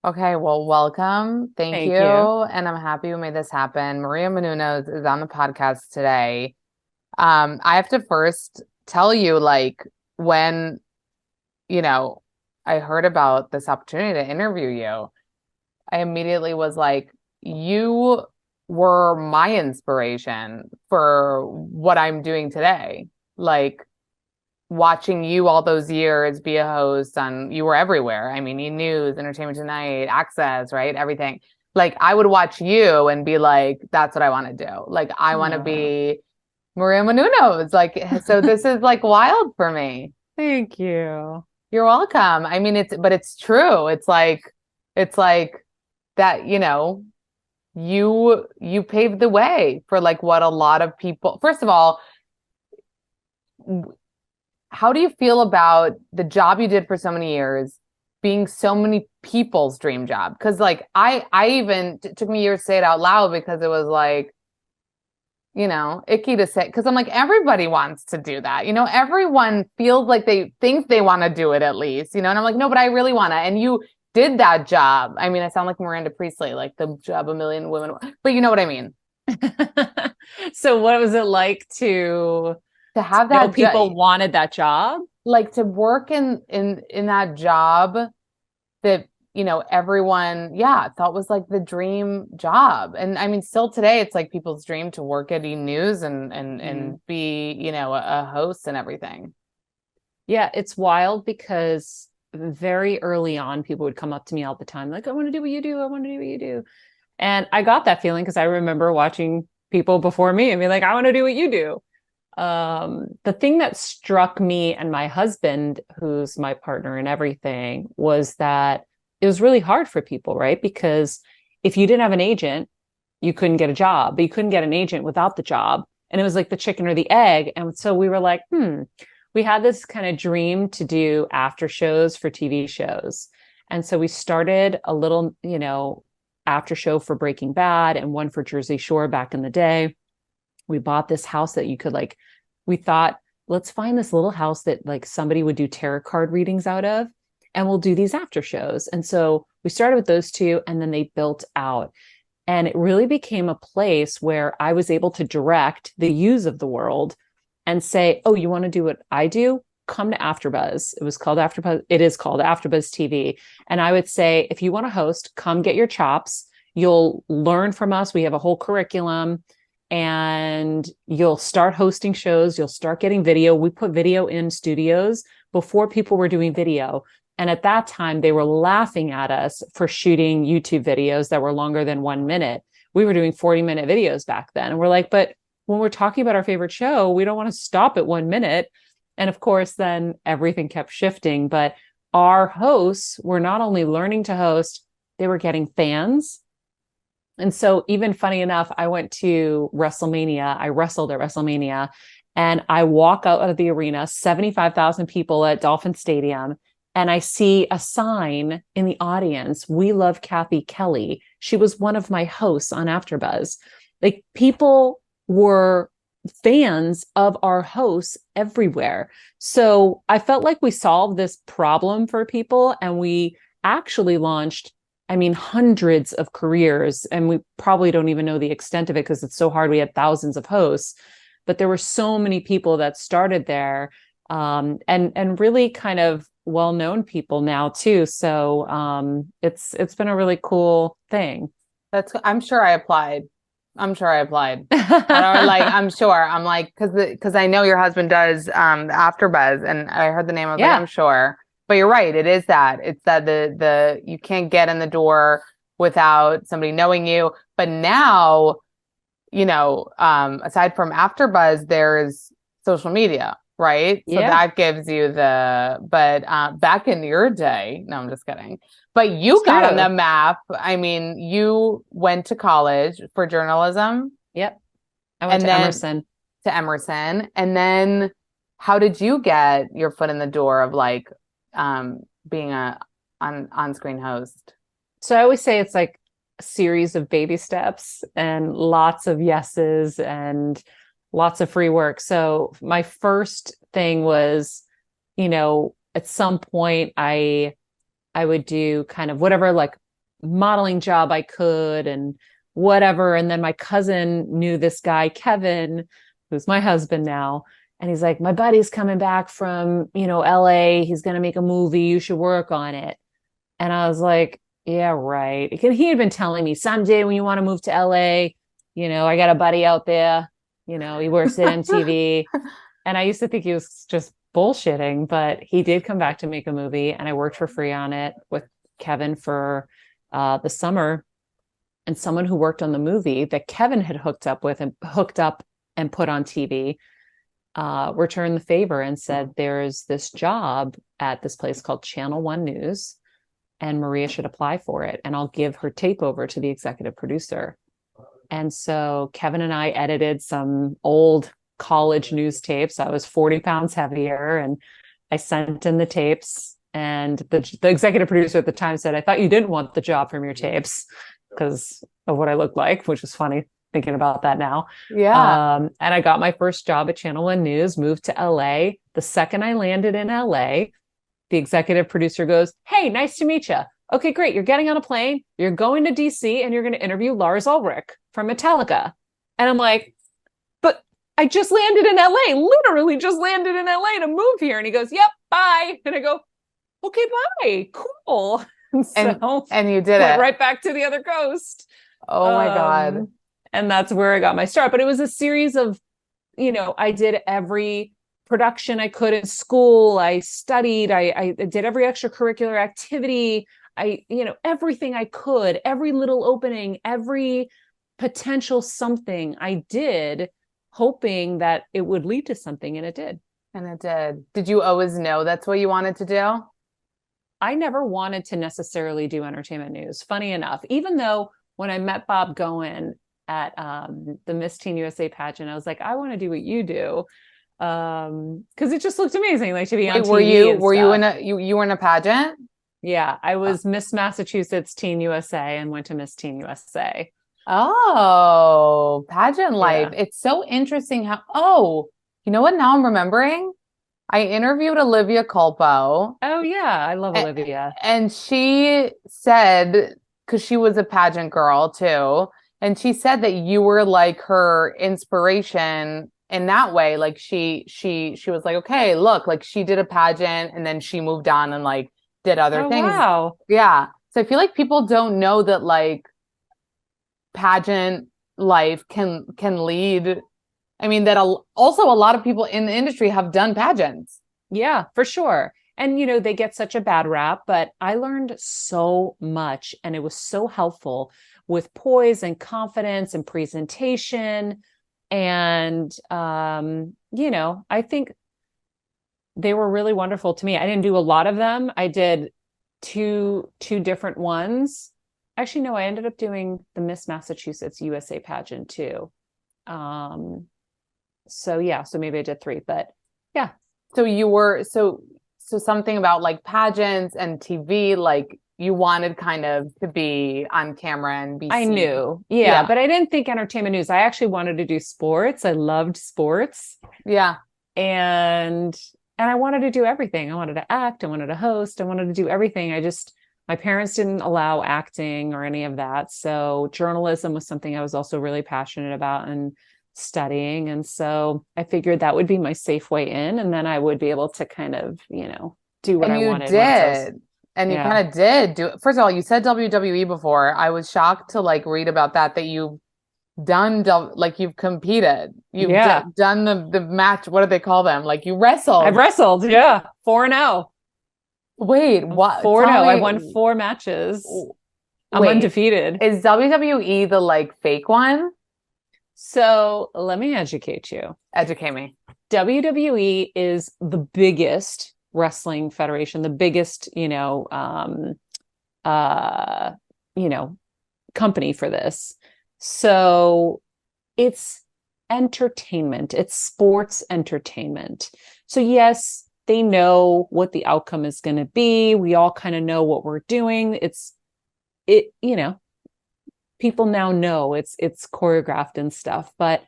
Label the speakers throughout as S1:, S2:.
S1: Okay, well, welcome. Thank you.
S2: Thank you.
S1: And I'm happy we made this happen. Maria Menounos is on the podcast today. I have to first tell you, like, when, you know, I heard about this opportunity to interview you, I immediately was like, you were my inspiration for what I'm doing today. Like, watching you all those years be a host on, you were everywhere. I mean, E! News, Entertainment Tonight, Access, right? Everything. Like, I would watch you and be like, that's what I want to do. Like, I want to
S2: Oh,
S1: be Maria Menounos. Like, so this is like wild for me.
S2: thank you.
S1: You're welcome. I mean, but it's true. It's like that, you paved the way for like what a lot of people, first of all, how do you feel about the job you did for so many years being so many people's dream job? Because like I even it took me years to say it out loud because it was like, icky to say because I'm like everybody wants to do that. Everyone feels like they think they want to do it at least, and I'm like, no, but I really want to. And you did that job. I mean, I sound like Miranda Priestley, like the job a million women, but you know what I mean.
S2: So what was it like
S1: To
S2: to
S1: have
S2: know
S1: that job,
S2: people wanted that job?
S1: like to work in that job that everyone thought was like the dream job. And I mean, still today it's like people's dream to work at E! News and
S2: Mhm.
S1: be a host and everything.
S2: Yeah, it's wild because very early on, people would come up to me all the time, like, I want to do what you do. I want to do what you do. And I got that feeling because I remember watching people before me and be like, I want to do what you do. The thing that struck me and my husband, who's my partner in everything, was that it was really hard for people, right? Because if you didn't have an agent, you couldn't get a job, but you couldn't get an agent without the job. And it was like the chicken or the egg. And so we were like, we had this kind of dream to do after shows for TV shows. And so we started a little, after show for Breaking Bad and one for Jersey Shore back in the day. We bought this house that you could like, we thought, let's find this little house that like somebody would do tarot card readings out of, and we'll do these after shows. And so we started with those two, and then they built out. And it really became a place where I was able to direct the use of the world and say, oh, you want to do what I do? Come to AfterBuzz. It was called AfterBuzz. It is called AfterBuzz TV. And I would say, if you want to host, come get your chops. You'll learn from us. We have a whole curriculum, and you'll start hosting shows. You'll start getting video. We put video in studios before people were doing video. And at that time, they were laughing at us for shooting YouTube videos that were longer than 1 minute. We were doing 40-minute videos back then. And we're like, but when we're talking about our favorite show, we don't want to stop at 1 minute. And of course, then everything kept shifting. But our hosts were not only learning to host, they were getting fans. And so, even funny enough, I went to WrestleMania. I wrestled at WrestleMania, and I walk out of the arena, 75,000 people at Dolphin Stadium, and I see a sign in the audience. We love Kathy Kelly. She was one of my hosts on AfterBuzz. Like, people were fans of our hosts everywhere. So I felt like we solved this problem for people, and we actually launched, I mean, hundreds of careers, and we probably don't even know the extent of it because it's so hard. We had thousands of hosts, but there were so many people that started there, and really kind of well-known people now too. So it's been a really cool thing.
S1: I'm sure I applied. I'm sure I applied. Or like I'm sure. I'm like because I know your husband does AfterBuzz, and I heard the name. I was like, I'm
S2: Yeah.
S1: sure. But you're right. It is that. It's that the you can't get in the door without somebody knowing you. But now, aside from AfterBuzz, there's social media, right? So
S2: Yeah,
S1: that gives you but back in your day, no, I'm just kidding. But
S2: it's
S1: you got on
S2: true.
S1: the map. I mean, you went to college for journalism
S2: Yep. I went
S1: and
S2: to
S1: then
S2: Emerson.
S1: to Emerson. And then how did you get your foot in the door of like being a on-screen host?
S2: So I always say it's like a series of baby steps and lots of yeses and lots of free work. So my first thing was, at some point I would do kind of whatever like modeling job I could and whatever. And then my cousin knew this guy, Kevin, who's my husband now. And he's like, my buddy's coming back from, LA. He's going to make a movie. You should work on it. And I was like, yeah, right. He had been telling me someday when you want to move to LA, I got a buddy out there, he works at MTV. And I used to think he was just bullshitting, but he did come back to make a movie. And I worked for free on it with Kevin for the summer. And someone who worked on the movie that Kevin had hooked up and put on TV returned the favor and said, there's this job at this place called Channel One News, and Maria should apply for it. And I'll give her tape over to the executive producer. And so Kevin and I edited some old college news tapes. I was 40 pounds heavier, and I sent in the tapes. And the executive producer at the time said, I thought you didn't want the job from your tapes because of what I looked like, which is funny thinking about that now.
S1: Yeah.
S2: And I got my first job at Channel One News, moved to LA. The second I landed in LA, the executive producer goes, hey, nice to meet you. Okay, great. You're getting on a plane. You're going to DC and you're going to interview Lars Ulrich from Metallica. And I'm like, but I just landed in LA, literally just landed in LA to move here. And he goes, yep, bye. And I go, okay, bye. Cool.
S1: And you did
S2: went
S1: it
S2: right back to the other coast.
S1: Oh my God.
S2: And that's where I got my start. But it was a series of, I did every production I could in school. I studied, I did every extracurricular activity. Everything I could, every little opening, every potential something I did, hoping that it would lead to something. And it did.
S1: And it did. Did you always know that's what you wanted to do?
S2: I never wanted to necessarily do entertainment news. Funny enough, even though when I met Bob Goen at the Miss Teen USA pageant, I was like, I want to do what you do. Because it just looked amazing, like to be on TV.
S1: Were you in a pageant?
S2: Yeah, I was Miss Massachusetts Teen USA and went to Miss Teen USA.
S1: Oh, pageant life. Yeah. It's so interesting you know what? Now I'm remembering. I interviewed Olivia Culpo.
S2: Oh yeah, I love Olivia.
S1: And she said, because she was a pageant girl too, and she said that you were like her inspiration in that way. Like she was like, okay, look, like she did a pageant and then she moved on and like did other things.
S2: Wow.
S1: Yeah. So I feel like people don't know that like pageant life can lead. I mean, that also a lot of people in the industry have done pageants.
S2: Yeah, for sure. And, they get such a bad rap, but I learned so much and it was so helpful with poise and confidence and presentation. And, I think they were really wonderful to me. I didn't do a lot of them. I did two different ones. Actually, no, I ended up doing the Miss Massachusetts USA pageant too. So maybe I did 3, but yeah.
S1: So you were, so something about like pageants and TV, like you wanted kind of to be on camera and be seen.
S2: I knew. Yeah, but I didn't think entertainment news. I actually wanted to do sports. I loved sports.
S1: Yeah.
S2: And I wanted to do everything. I wanted to act. I wanted to host. I wanted to do everything. My parents didn't allow acting or any of that. So journalism was something I was also really passionate about and studying. And so I figured that would be my safe way in. And then I would be able to kind of, do what I wanted.
S1: And you kind of did do it. First of all, you said WWE before. I was shocked to like read about that you've done, like you've competed. You've done the match. What do they call them? Like you wrestled.
S2: I've wrestled. Yeah. 4-0.
S1: Wait, what?
S2: 4-0. I won 4 matches. I'm undefeated.
S1: Is WWE the like fake one?
S2: So let me educate you.
S1: Educate me.
S2: WWE is the biggest wrestling federation, the biggest, company for this. So it's entertainment. It's sports entertainment. So yes, they know what the outcome is going to be. We all kind of know what we're doing. People now know it's choreographed and stuff, but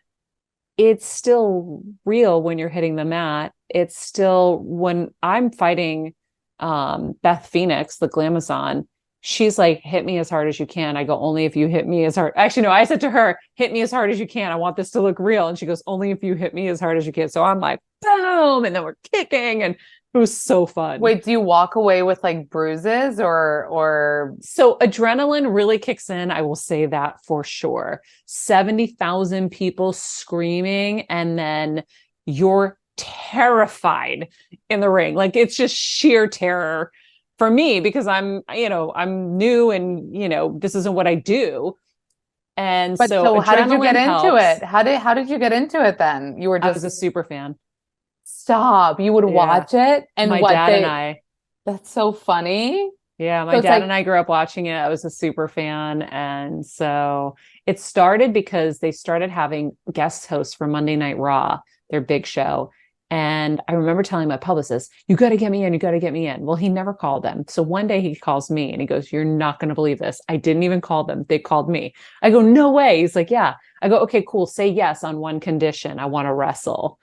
S2: it's still real when you're hitting the mat. It's still when I'm fighting Beth Phoenix, the Glamazon, she's like, hit me as hard as you can. I go, only if you hit me as hard. Actually, no, I said to her, hit me as hard as you can. I want this to look real. And she goes, only if you hit me as hard as you can. So I'm like, boom. And then we're kicking. And it was so fun.
S1: Wait, do you walk away with like bruises or
S2: So adrenaline really kicks in. I will say that for sure. 70,000 people screaming, and then you're terrified in the ring. Like it's just sheer terror for me because I'm new and, this isn't what I do. And
S1: but
S2: so
S1: so how did you get
S2: adrenaline
S1: into
S2: helps.
S1: it? How did you get into it then? You were
S2: I was
S1: just
S2: a super fan.
S1: stop. You would
S2: Yeah.
S1: watch it and
S2: My
S1: what
S2: dad and
S1: they
S2: I,
S1: that's so funny.
S2: yeah, my
S1: So it's
S2: dad
S1: like
S2: and I grew up watching it. I was a super fan. And so it started because they started having guest hosts for Monday Night Raw, their big show. And I remember telling my publicist, you got to get me in, you got to get me in. Well, he never called them. So one day he calls me and he goes, you're not going to believe this. I didn't even call them. They called me. I go, no way. He's like, yeah. I go, okay, cool. Say yes on one condition. I want to wrestle.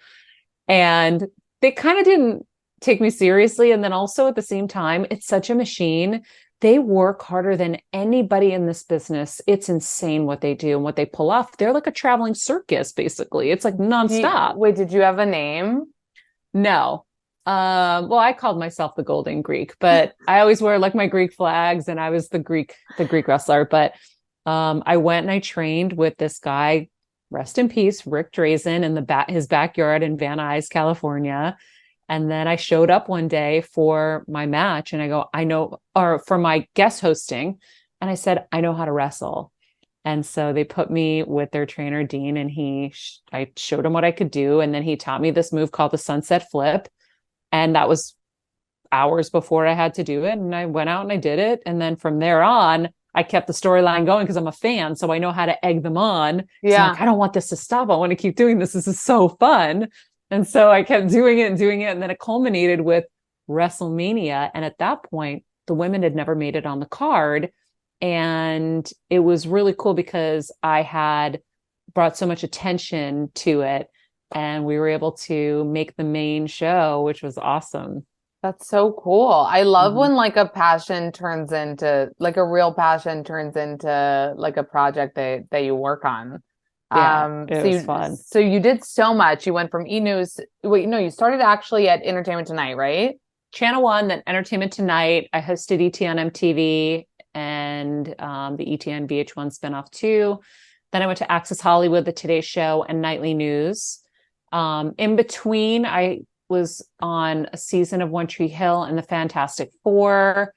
S2: And they kind of didn't take me seriously. And then also at the same time, it's such a machine. They work harder than anybody in this business. It's insane what they do and what they pull off. They're like a traveling circus, basically. It's like nonstop.
S1: wait, did you have a name?
S2: No. Well, I called myself the Golden Greek, but I always wear like my Greek flags, and I was the Greek wrestler. But I went and I trained with this guy, rest in peace, Rick Drazen, in his backyard in Van Nuys, California. And then I showed up one day for my match, and I go, or for my guest hosting, and I said, I know how to wrestle. And so they put me with their trainer, Dean, and I showed him what I could do. And then he taught me this move called the sunset flip. And that was hours before I had to do it. And I went out and I did it. And then from there on, I kept the storyline going because I'm a fan. So I know how to egg them on. So I'm like, I don't want this to stop. I want to keep doing this. This is so fun. And so I kept doing it and doing it. And then it culminated with WrestleMania. And at that point, the women had never made it on the card. And it was really cool because I had brought so much attention to it, and we were able to make the main show, which was awesome.
S1: That's so cool. I love
S2: Mhm.
S1: when like a passion turns into like a real passion turns into like a project that you work on.
S2: Yeah, it
S1: So
S2: was
S1: you
S2: fun.
S1: so you did so much. You went from E News. Wait, no, you started actually at Entertainment Tonight, right?
S2: Channel One, then Entertainment Tonight. I hosted ET on MTV and the ET on VH1 spinoff too. Then I went to Access Hollywood, the Today Show, and Nightly News. In between, I was on a season of One Tree Hill and the Fantastic Four.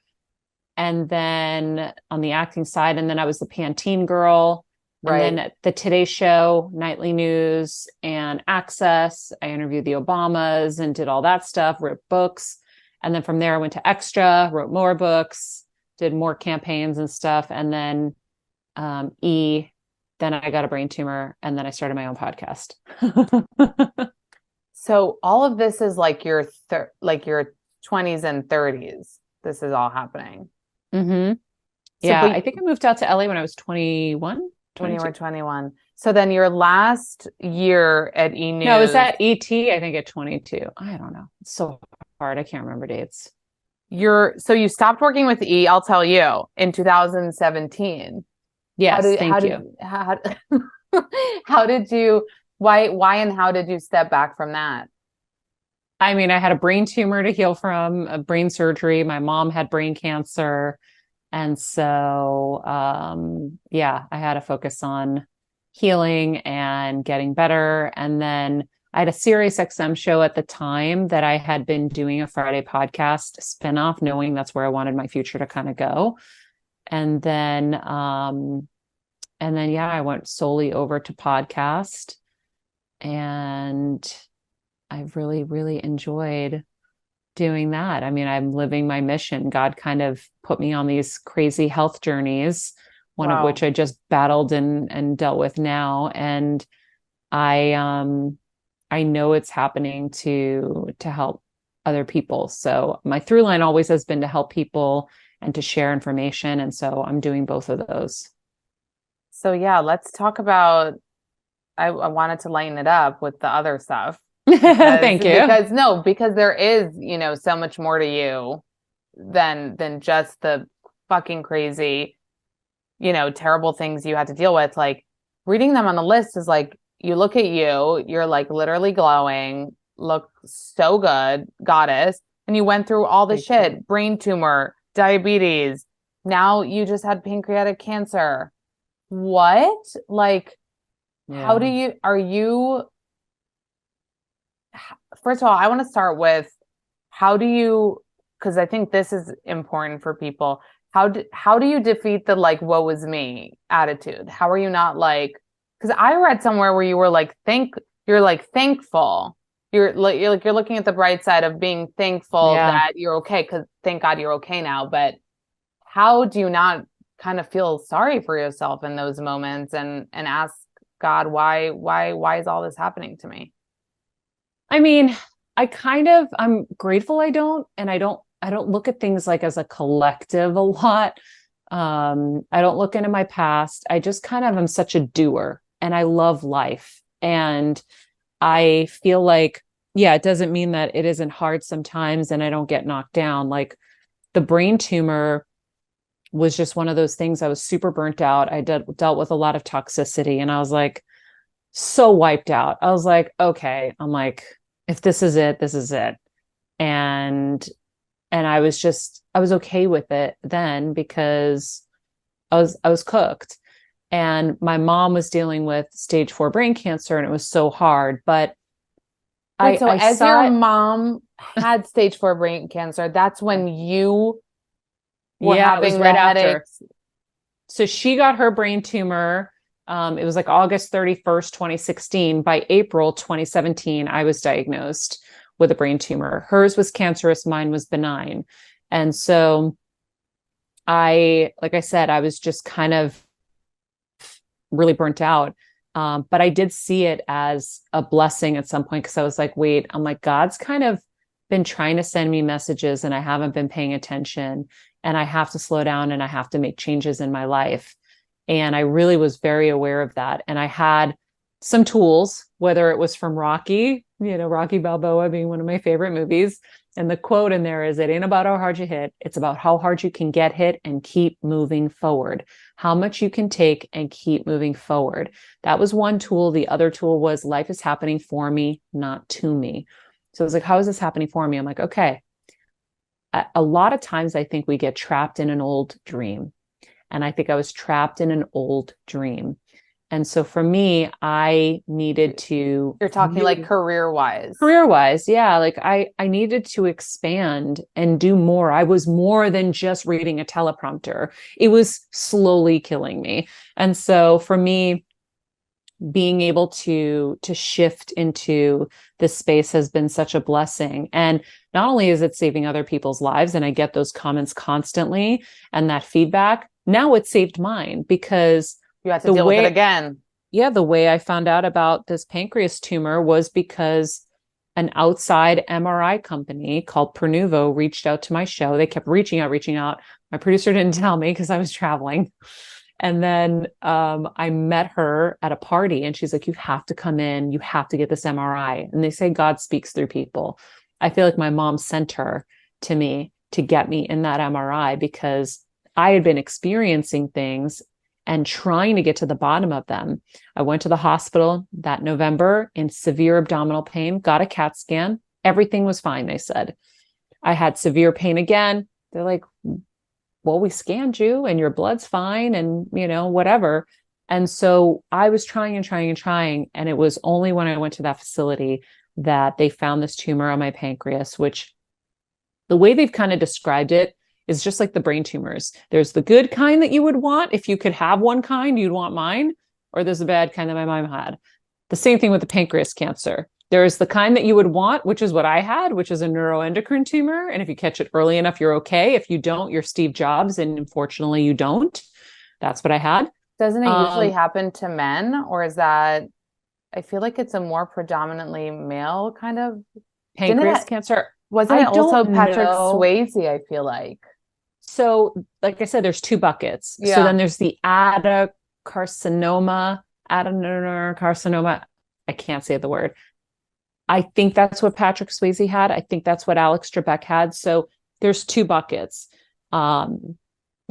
S2: And then on the acting side, and then I was the Pantene girl. And
S1: Right.
S2: then at the Today Show, Nightly News, and Access, I interviewed the Obamas and did all that stuff, wrote books. And then from there, I went to Extra, wrote more books, did more campaigns and stuff. And then then I got a brain tumor, and then I started my own podcast.
S1: So all of this is like like your 20s and 30s. This is all happening.
S2: Mm-hmm.
S1: So
S2: Yeah,
S1: but
S2: I think I moved out to LA when I was 21,
S1: when you
S2: 22.
S1: were 21. So then your last year at E
S2: No, is
S1: News,
S2: that ET? I think at 22. I don't know. It's so hard. I can't remember dates.
S1: so you stopped working with E, I'll tell you, in 2017.
S2: Yes, thank you.
S1: How did you why and how did you step back from that?
S2: I mean, I had a brain tumor to heal from, a brain surgery. My mom had brain cancer. And so, yeah, I had to focus on healing and getting better. And then I had a Sirius XM show at the time that I had been doing a Friday podcast spinoff, knowing that's where I wanted my future to kind of go. And then, yeah, I went solely over to podcast, and I've really, really enjoyed doing that. I mean, I'm living my mission. God kind of put me on these crazy health journeys, one of which
S1: Wow.
S2: I just battled and dealt with now. And I know it's happening to help other people. So my through line always has been to help people and to share information. And so I'm doing both of those.
S1: So yeah, let's talk about I wanted to lighten it up with the other stuff
S2: Thank you.
S1: because there is, so much more to you than just the fucking crazy, terrible things you had to deal with, like reading them on the list is like, you look at you, you're like literally glowing, look so good, goddess. And you went through all the
S2: Thank you.
S1: shit, brain tumor, diabetes. Now you just had pancreatic cancer. What? Like, how do
S2: Yeah.
S1: you, are you, first of all, I want to start with how do you, because I think this is important for people. How do you defeat the like woe is me attitude? How are you not like, because I read somewhere where you were like you're like thankful. You're looking at the bright side of being thankful
S2: Yeah.
S1: that you're okay, because thank God you're okay now. But how do you not kind of feel sorry for yourself in those moments and ask God, why is all this happening to me?
S2: I mean, I'm grateful I don't, and I don't look at things like as a collective a lot. I don't look into my past. I just kind of am such a doer and I love life. And I feel like, yeah, it doesn't mean that it isn't hard sometimes and I don't get knocked down. Like the brain tumor was just one of those things. I was super burnt out. Dealt with a lot of toxicity and I was like, so wiped out. I was like, okay, I'm like, if this is it, this is it. And I was okay with it then because I was cooked. And my mom was dealing with stage 4 brain cancer and it was so hard. But
S1: Wait, so
S2: I
S1: as your
S2: saw it,
S1: mom had stage 4 brain cancer, that's when you were
S2: yeah, it was
S1: having the
S2: right after.
S1: headaches.
S2: So she got her brain tumor. It was like August 31st, 2016. By April 2017, I was diagnosed with a brain tumor. Hers was cancerous, mine was benign. And so like I said, I was just kind of really burnt out. But I did see it as a blessing at some point because I was like, wait, I'm like, God's kind of been trying to send me messages and I haven't been paying attention. And I have to slow down and I have to make changes in my life. And I really was very aware of that. And I had some tools, whether it was from Rocky, Rocky Balboa being one of my favorite movies. And the quote in there is, it ain't about how hard you hit. It's about how hard you can get hit and keep moving forward, how much you can take and keep moving forward. That was one tool. The other tool was life is happening for me, not to me. So I was like, how is this happening for me? I'm like, okay. A lot of times I think we get trapped in an old dream. And I think I was trapped in an old dream. And so for me, I needed to
S1: You're talking like
S2: really
S1: career wise.
S2: career wise, yeah, like I needed to expand and do more. I was more than just reading a teleprompter. It was slowly killing me. And so for me, being able to shift into this space has been such a blessing. And not only is it saving other people's lives, and I get those comments constantly and that feedback, now it saved mine because
S1: You had to
S2: the
S1: deal with it
S2: way
S1: again.
S2: yeah, the way I found out about this pancreas tumor was because an outside MRI company called Pernuvo reached out to my show. They kept reaching out, reaching out. My producer didn't tell me because I was traveling. And then I met her at a party and she's like, you have to come in. You have to get this MRI. And they say God speaks through people. I feel like my mom sent her to me to get me in that MRI because I had been experiencing things and trying to get to the bottom of them. I went to the hospital that November in severe abdominal pain, got a CAT scan. Everything was fine, they said. I had severe pain again. They're like, well, we scanned you and your blood's fine and, whatever. And so I was trying and trying and trying. And it was only when I went to that facility that they found this tumor on my pancreas, which the way they've kind of described it is just like the brain tumors. There's the good kind that you would want. If you could have one kind, you'd want mine, or there's a bad kind that my mom had. The same thing with the pancreas cancer. There is the kind that you would want, which is what I had, which is a neuroendocrine tumor. And if you catch it early enough, you're okay. If you don't, you're Steve Jobs. And unfortunately, you don't. That's what I had.
S1: Doesn't it usually happen to men, or is that, I feel like it's a more predominantly male kind of, didn't
S2: Pancreas
S1: it,
S2: cancer.
S1: wasn't
S2: I
S1: it also
S2: don't
S1: Patrick
S2: know.
S1: Swayze, I feel like.
S2: So, like I said, there's two buckets. So
S1: Yeah.
S2: then there's the adenocarcinoma. I can't say the word. I think that's what Patrick Swayze had. I think that's what Alex Trebek had. So there's two buckets. And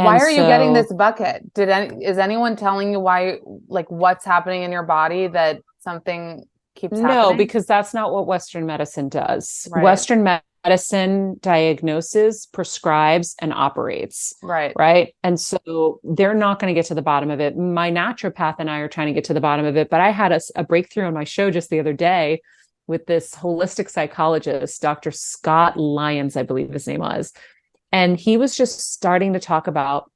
S1: Why
S2: And
S1: are you getting
S2: so
S1: this bucket? Is anyone telling you why, like what's happening in your body that something keeps
S2: no,
S1: happening?
S2: because that's not what Western medicine does.
S1: Right,
S2: Medicine diagnoses, prescribes, and operates,
S1: right.
S2: right? And so they're not going to get to the bottom of it. My naturopath and I are trying to get to the bottom of it, but I had a breakthrough on my show just the other day with this holistic psychologist, Dr. Scott Lyons, I believe his name was. And he was just starting to talk about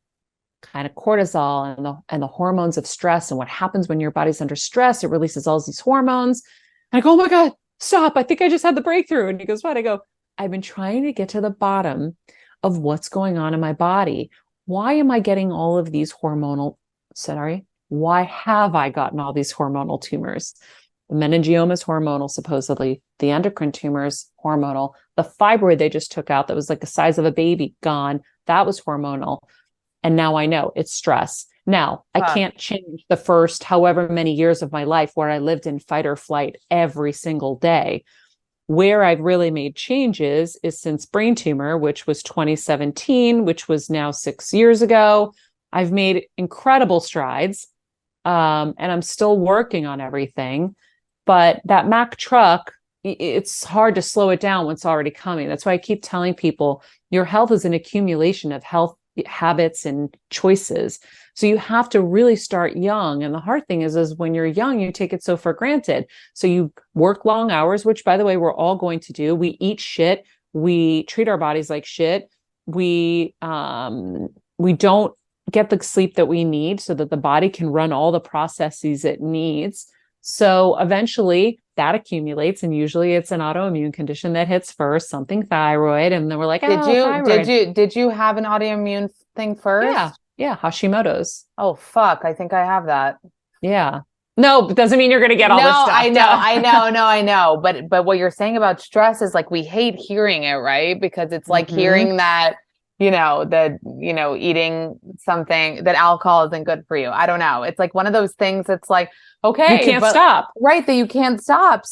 S2: kind of cortisol and the hormones of stress and what happens when your body's under stress. It releases all these hormones. And I go, oh my God, stop. I think I just had the breakthrough. And he goes, what? I go, I've been trying to get to the bottom of what's going on in my body. Why am I getting all of these why have I gotten all these hormonal tumors? The meningioma is hormonal, supposedly. The endocrine tumor is hormonal. The fibroid they just took out that was like the size of a baby, gone. That was hormonal. And now I know it's stress. Now, I
S1: Fuck.
S2: can't change the first however many years of my life where I lived in fight or flight every single day. Where I've really made changes is since brain tumor, which was 2017, which was now 6 years ago. I've made incredible strides, and I'm still working on everything. But that Mack truck, it's hard to slow it down when it's already coming. That's why I keep telling people your health is an accumulation of health habits and choices. So you have to really start young. And the hard thing is when you're young, you take it so for granted. So you work long hours, which by the way, we're all going to do. We eat shit. We treat our bodies like shit. We don't get the sleep that we need so that the body can run all the processes it needs. So eventually that accumulates, and usually it's an autoimmune condition that hits first, something thyroid, and then we're like,
S1: Did
S2: oh,
S1: you did
S2: thyroid.
S1: you did you have an autoimmune thing
S2: Yeah,
S1: first?
S2: yeah, Hashimoto's.
S1: Oh fuck, I think I have that.
S2: Yeah. No, it doesn't mean you're going to get all this
S1: No,
S2: stuff.
S1: I know,
S2: Duh.
S1: I know, no, I know. But what you're saying about stress is like we hate hearing it, right? Because it's like
S2: Mm-hmm.
S1: hearing that, eating something that alcohol isn't good for you. I don't know. It's like one of those things that's like,
S2: You
S1: okay,
S2: can't
S1: but
S2: stop.
S1: right, that you can't stop.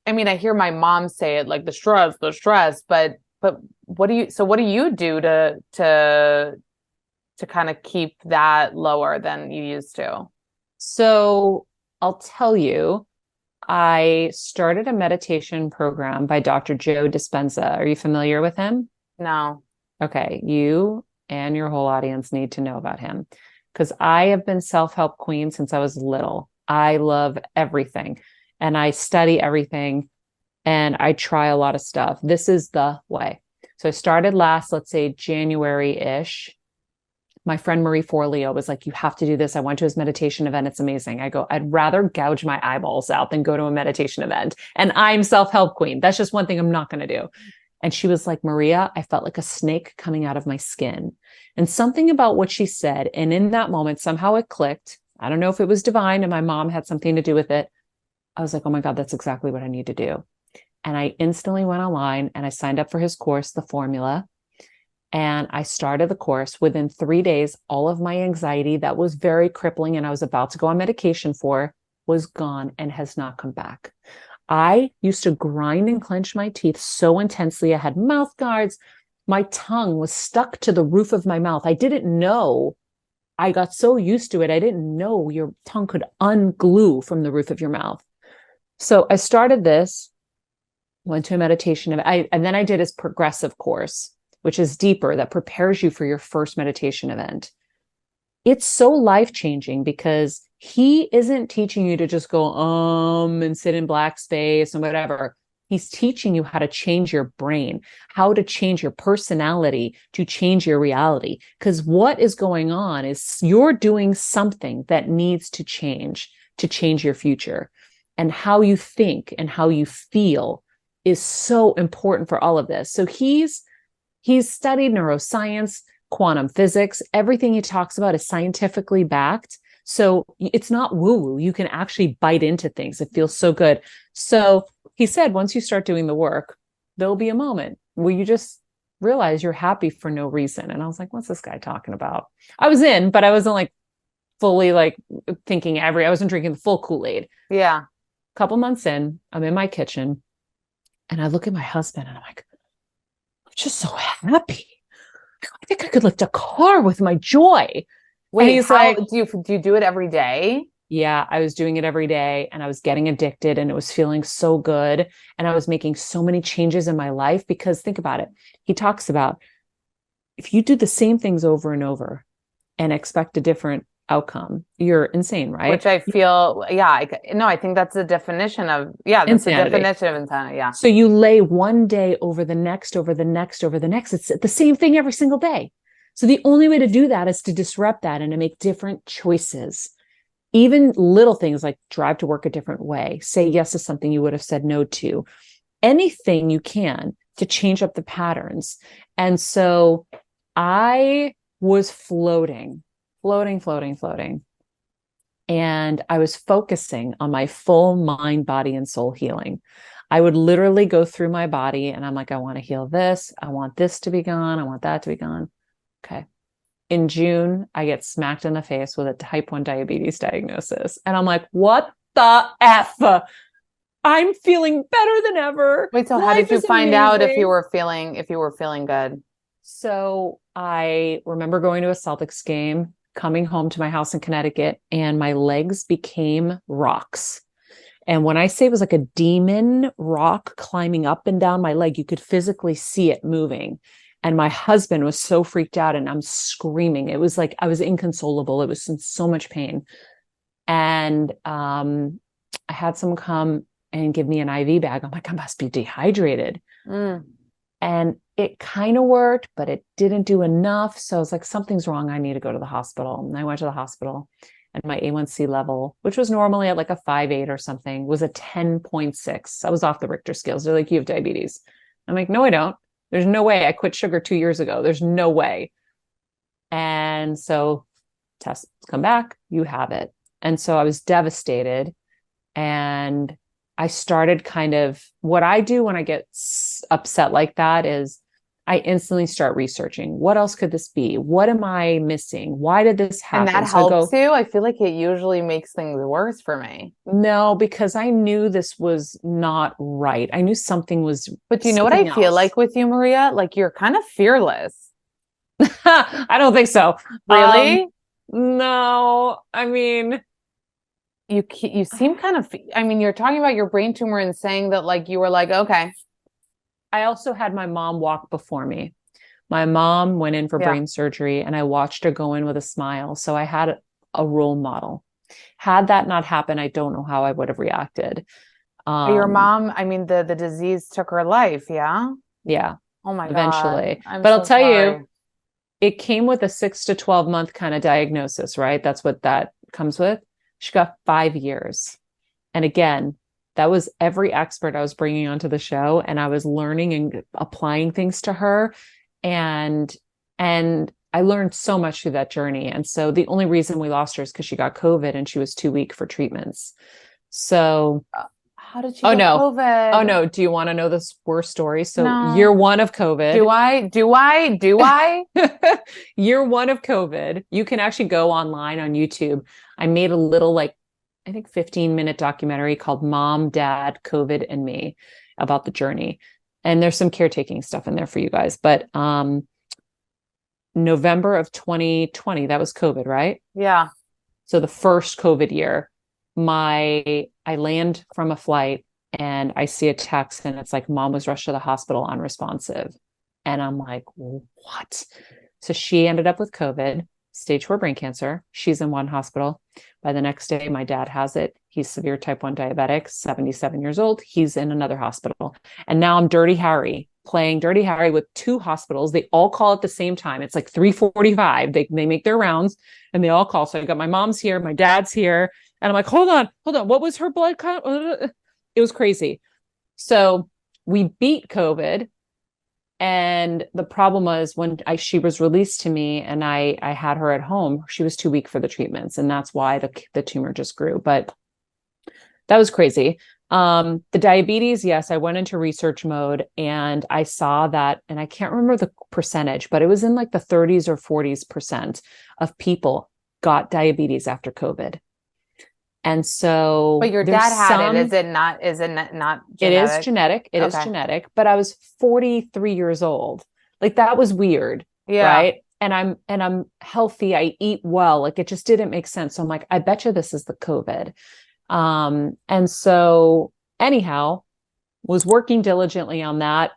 S1: I mean, I hear my mom say it like the stress, but what do you do to kind of keep that lower than you used to?
S2: So I'll tell you, I started a meditation program by Dr. Joe Dispenza. Are you familiar with him?
S1: No.
S2: Okay, you and your whole audience need to know about him because I have been self-help queen since I was little. I love everything and I study everything and I try a lot of stuff. This is the way. So I started last, let's say January-ish. My friend Marie Forleo was like, you have to do this. I went to his meditation event. It's amazing. I go, I'd rather gouge my eyeballs out than go to a meditation event. And I'm self-help queen. That's just one thing I'm not going to do. And she was like, Maria, I felt like a snake coming out of my skin. And something about what she said, and in that moment, somehow it clicked. I don't know if it was divine and my mom had something to do with it. I was like, oh my God, that's exactly what I need to do. And I instantly went online and I signed up for his course, The Formula. And I started the course. Within 3 days, all of my anxiety that was very crippling and I was about to go on medication for was gone and has not come back. I used to grind and clench my teeth so intensely. I had mouth guards. My tongue was stuck to the roof of my mouth. I didn't know. I got so used to it. I didn't know your tongue could unglue from the roof of your mouth. So I started this, went to a meditation, and then I did his progressive course, which is deeper, that prepares you for your first meditation event. It's so life-changing because he isn't teaching you to just go and sit in black space and whatever. He's teaching you how to change your brain, how to change your personality to change your reality. Because what is going on is you're doing something that needs to change your future. And how you think and how you feel is so important for all of this. So he's studied neuroscience, quantum physics. Everything he talks about is scientifically backed. So it's not woo-woo. You can actually bite into things. It feels so good. So he said, once you start doing the work, there'll be a moment where you just realize you're happy for no reason. And I was like, what's this guy talking about? I was in, but I wasn't like fully like thinking I wasn't drinking the full Kool-Aid.
S1: Yeah.
S2: A couple months in, I'm in my kitchen and I look at my husband and I'm like, just so happy. I think I could lift a car with my joy. And
S1: Wait,
S2: he's
S1: how
S2: like,
S1: do you do it every day?
S2: yeah, I was doing it every day and I was getting addicted and it was feeling so good. And I was making so many changes in my life because think about it. He talks about if you do the same things over and over and expect a different outcome, you're insane, right?
S1: Which I feel, yeah, no, I think that's the definition of, yeah, that's the
S2: Insanity.
S1: definition of insanity. Yeah.
S2: So you lay one day over the next, over the next, over the next. It's the same thing every single day. So the only way to do that is to disrupt that and to make different choices. Even little things like drive to work a different way, say yes to something you would have said no to, anything you can to change up the patterns. And so I was floating. And I was focusing on my full mind, body, and soul healing. I would literally go through my body and I'm like, I want to heal this. I want this to be gone. I want that to be gone. Okay. In June, I get smacked in the face with a type 1 diabetes diagnosis. And I'm like, what the F? I'm feeling better than ever.
S1: Wait, so how
S2: Life
S1: did you
S2: is
S1: find out
S2: amazing.
S1: if you were feeling good?
S2: So I remember going to a Celtics game, coming home to my house in Connecticut, and my legs became rocks. And when I say it was like a demon rock climbing up and down my leg, you could physically see it moving. And my husband was so freaked out and I'm screaming. It was like I was inconsolable. It was in so much pain. And I had someone come and give me an IV bag. I'm like, I must be dehydrated.
S1: Mm.
S2: And it kind of worked, but it didn't do enough. So I was like, something's wrong. I need to go to the hospital. And I went to the hospital and my A1C level, which was normally at like a 5.8 or something, was a 10.6. I was off the Richter scales. They're like, you have diabetes. I'm like, no, I don't. There's no way. I quit sugar 2 years ago. There's no way. And so tests come back, you have it. And so I was devastated. And I started kind of what I do when I get upset like that is I instantly start researching. What else could this be? What am I missing? Why did this
S1: And that
S2: happen? So I
S1: helps
S2: go,
S1: you? I feel like it usually makes things worse for me.
S2: no, because I knew this was not right. I knew something was
S1: But do you know what I
S2: something
S1: feel
S2: else.
S1: like with you, Maria? Like you're kind of fearless.
S2: I don't think so.
S1: Really?
S2: No, I mean,
S1: You seem kind of, I mean, you're talking about your brain tumor and saying that like you were like, okay,
S2: I also had my mom walk before me. My mom went in for
S1: yeah.
S2: brain surgery and I watched her go in with a smile. So I had a role model. Had that not happened, I don't know how I would have reacted.
S1: Your
S2: Um,
S1: mom, I mean, the disease took her life, yeah?
S2: yeah,
S1: Oh my God.
S2: eventually.
S1: I'm
S2: But I'll
S1: so
S2: tell you,
S1: sorry.
S2: it came with a 6 to 12 month kind of diagnosis, right? That's what that comes with. She got 5 years. And again, that was every expert I was bringing onto the show. And I was learning and applying things to her. And, and I learned so much through that journey. And so the only reason we lost her is because she got COVID and she was too weak for treatments. So,
S1: How did she
S2: oh
S1: get
S2: no. Oh
S1: COVID?
S2: no. Do you want to know this worst story? So year
S1: No.
S2: one of COVID,
S1: Do I?
S2: year one of COVID, you can actually go online on YouTube. I made a little like, I think 15-minute documentary called Mom, Dad, COVID and Me about the journey. And there's some caretaking stuff in there for you guys. But November of 2020, that was COVID, right?
S1: Yeah.
S2: So the first COVID year, I land from a flight and I see a text and it's like mom was rushed to the hospital unresponsive. And I'm like, what? So she ended up with COVID, stage 4 brain cancer. She's in one hospital. By the next day, my dad has it. He's severe type 1 diabetic, 77 years old. He's in another hospital. And now I'm Dirty Harry, playing Dirty Harry with 2 hospitals. They all call at the same time. It's like 3:45. They make their rounds and they all call. So I got my mom's here, my dad's here. And I'm like, hold on. What was her blood count? It was crazy. So we beat COVID. And the problem was when she was released to me and I had her at home, she was too weak for the treatments. And that's why the tumor just grew. But that was crazy. The diabetes, yes, I went into research mode and I saw that, and I can't remember the percentage, but it was in like the 30s or 40s% of people got diabetes after COVID. And so
S1: But your
S2: there's
S1: dad had it.
S2: some,
S1: Is it not
S2: it is
S1: genetic?
S2: genetic. It is
S1: Okay.
S2: genetic, but I was 43 years old. Like that was weird,
S1: Yeah.
S2: right? And I'm healthy. I eat well. Like it just didn't make sense. So I'm like, I bet you this is the COVID. And so anyhow, was working diligently on that.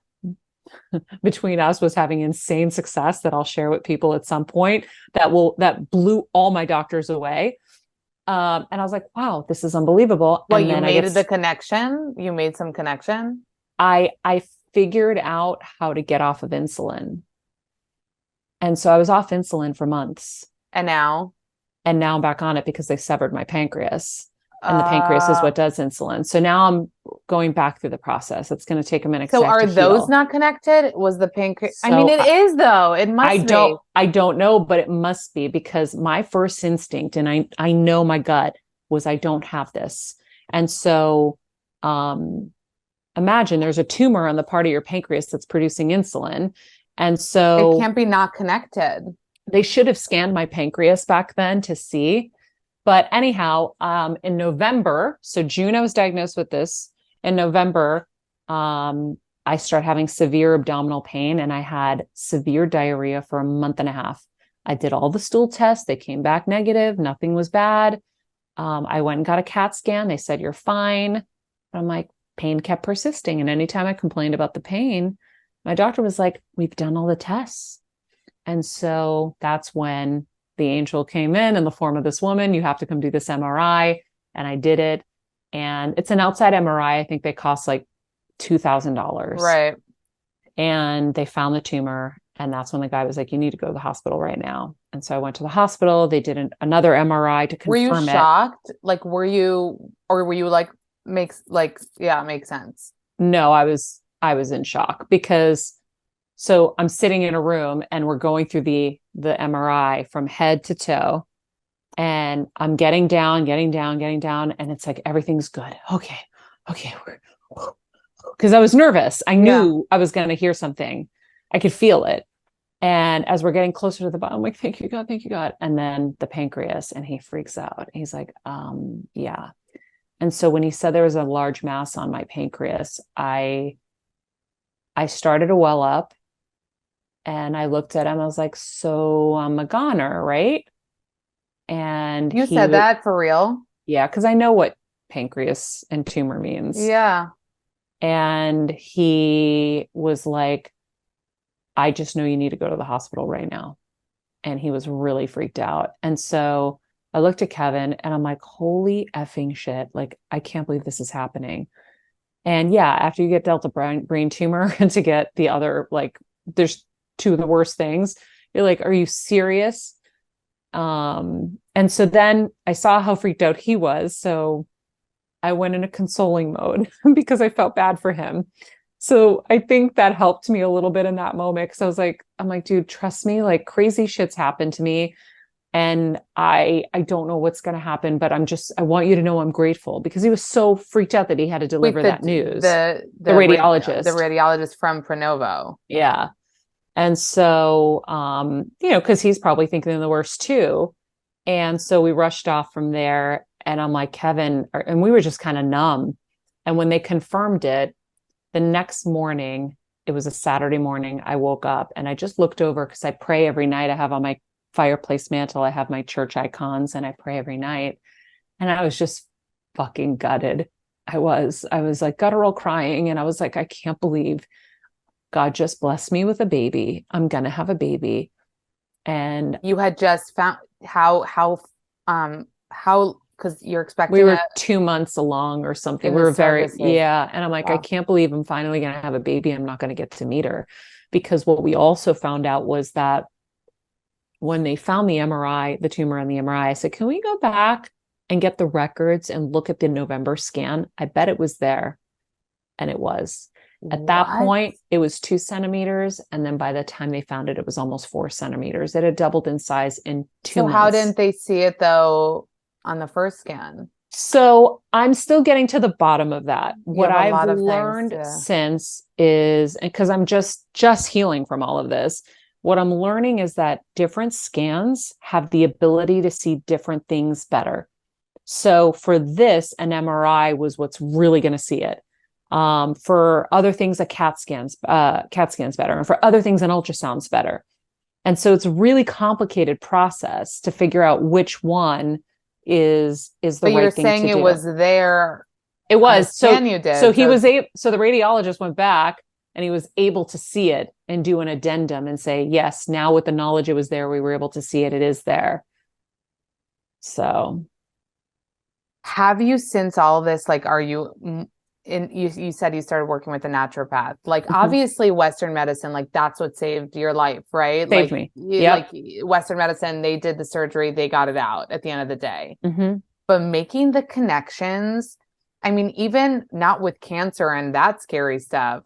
S2: Between us was having insane success that I'll share with people at some point that blew all my doctors away. And I was like, wow, this is unbelievable.
S1: Well,
S2: And
S1: you
S2: then
S1: made the connection. You made some connection.
S2: I figured out how to get off of insulin. And so I was off insulin for months.
S1: And now,
S2: And now I'm back on it because they severed my pancreas. And the pancreas is
S1: uh,
S2: what does insulin. So now I'm going back through the process. It's going to take a minute because
S1: so
S2: I have
S1: are
S2: to
S1: those
S2: heal.
S1: not connected? Was the pancreas? I mean,
S2: So
S1: it is though. It must be.
S2: I don't know, but it must be because my first instinct, and I know my gut, was I don't have this. And so um imagine there's a tumor on the part of your pancreas that's producing insulin. And
S1: It
S2: so
S1: can't be not connected.
S2: they should have scanned my pancreas back then to see. But anyhow, in November, so June, I was diagnosed with this. In November, I started having severe abdominal pain and I had severe diarrhea for a month and a half. I did all the stool tests. They came back negative. Nothing was bad. I went and got a CAT scan. They said, you're fine. But I'm like, pain kept persisting. And anytime I complained about the pain, my doctor was like, we've done all the tests. And so that's when the angel came in the form of this woman. You have to come do this MRI. And I did it. And it's an outside MRI. I think they cost like $2,000.
S1: Right.
S2: And they found the tumor. And that's when the guy was like, you need to go to the hospital right now. And so I went to the hospital. They did another MRI to
S1: Were you
S2: confirm it.
S1: shocked? Like, or were you like, yeah, makes sense.
S2: No, I was in shock because so I'm sitting in a room and we're going through the MRI from head to toe. And I'm getting down, and it's like everything's good. Okay. Okay. Because I was nervous. I
S1: Yeah.
S2: knew I was going to hear something. I could feel it. And as we're getting closer to the bottom, I'm like, thank you, God, thank you, God. And then the pancreas, and he freaks out. He's like, yeah. And so when he said there was a large mass on my pancreas, I started to well up and I looked at him. I was like, so I'm a goner, right? And
S1: You said that for real?
S2: yeah, because I know what pancreas and tumor means.
S1: Yeah.
S2: And he was like, I just know you need to go to the hospital right now. And he was really freaked out. And so I looked at Kevin and I'm like, holy effing shit. Like, I can't believe this is happening. And yeah, after you get dealt a brain tumor and to get the other, like, there's two of the worst things, you're like, are you serious? And so then I saw how freaked out he was. So I went in a consoling mode because I felt bad for him. So I think that helped me a little bit in that moment. Cause I'm like, dude, trust me, like crazy shit's happened to me. And I don't know what's going to happen, but I want you to know I'm grateful because he was so freaked out that he had to deliver that news. The radiologist,
S1: the radiologist from Pronovo.
S2: Yeah. And so, cause he's probably thinking the worst too. And so we rushed off from there and I'm like, Kevin, and we were just kind of numb. And when they confirmed it, the next morning, it was a Saturday morning, I woke up and I just looked over because I pray every night. I have on my fireplace mantle, I have my church icons and I pray every night. And I was just fucking gutted. I was like guttural crying. And I was like, I can't believe God just blessed me with a baby. I'm going to have a baby. And
S1: you had just found how, because you're expecting
S2: we were 2 months along or something. We were
S1: surrogacy.
S2: yeah. And I'm like, wow. I can't believe I'm finally going to have a baby. I'm not going to get to meet her. Because what we also found out was that when they found the MRI, the tumor on the MRI, I said, can we go back and get the records and look at the November scan? I bet it was there. And it was. At that point, it was 2 centimeters. And then by the time they found it, it was almost 4 centimeters. It had doubled in size in 2 months.
S1: So how didn't they see it though on the first scan?
S2: So I'm still getting to the bottom of that. What I've learned since is, because I'm just healing from all of this, what I'm learning is that different scans have the ability to see different things better. So for this, an MRI was what's really going to see it. For other things, a CAT scan's better, and for other things, an ultrasound's better. And so it's a really complicated process to figure out which one is the
S1: But you're
S2: right thing
S1: saying
S2: to
S1: it
S2: do.
S1: was there
S2: It
S1: on the
S2: was.
S1: scan you did.
S2: So he was able, so the radiologist went back and he was able to see it and do an addendum and say, yes, now with the knowledge it was there, we were able to see it. It is there. So
S1: have you, since all of this, like, are you you said you started working with a naturopath, like obviously Western medicine, like that's what saved your life, right?
S2: saved
S1: Like
S2: me. Yep.
S1: like Western medicine, they did the surgery, they got it out at the end of the day.
S2: Mm-hmm.
S1: But making the connections, I mean, even not with cancer and that scary stuff,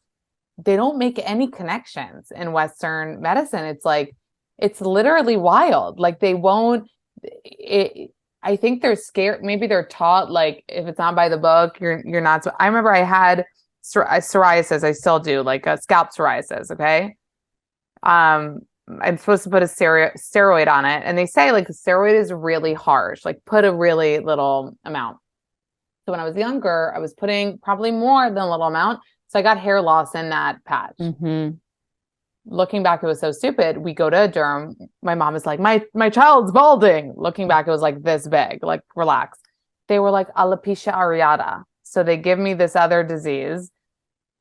S1: they don't make any connections in Western medicine. It's like, it's literally wild. Like they won't, I think they're scared. Maybe they're taught, like, if it's not by the book, you're not. I remember I had psoriasis. I still do, like a scalp psoriasis. Okay. Um, I'm supposed to put a steroid on it. And they say like the steroid is really harsh, like put a really little amount. So when I was younger, I was putting probably more than a little amount. So I got hair loss in that patch.
S2: Mm-hmm.
S1: Looking back, it was so stupid. We go to a derm. My mom is like, my child's balding. Looking back, it was like this big, like relax. They were like alopecia areata. So they give me this other disease.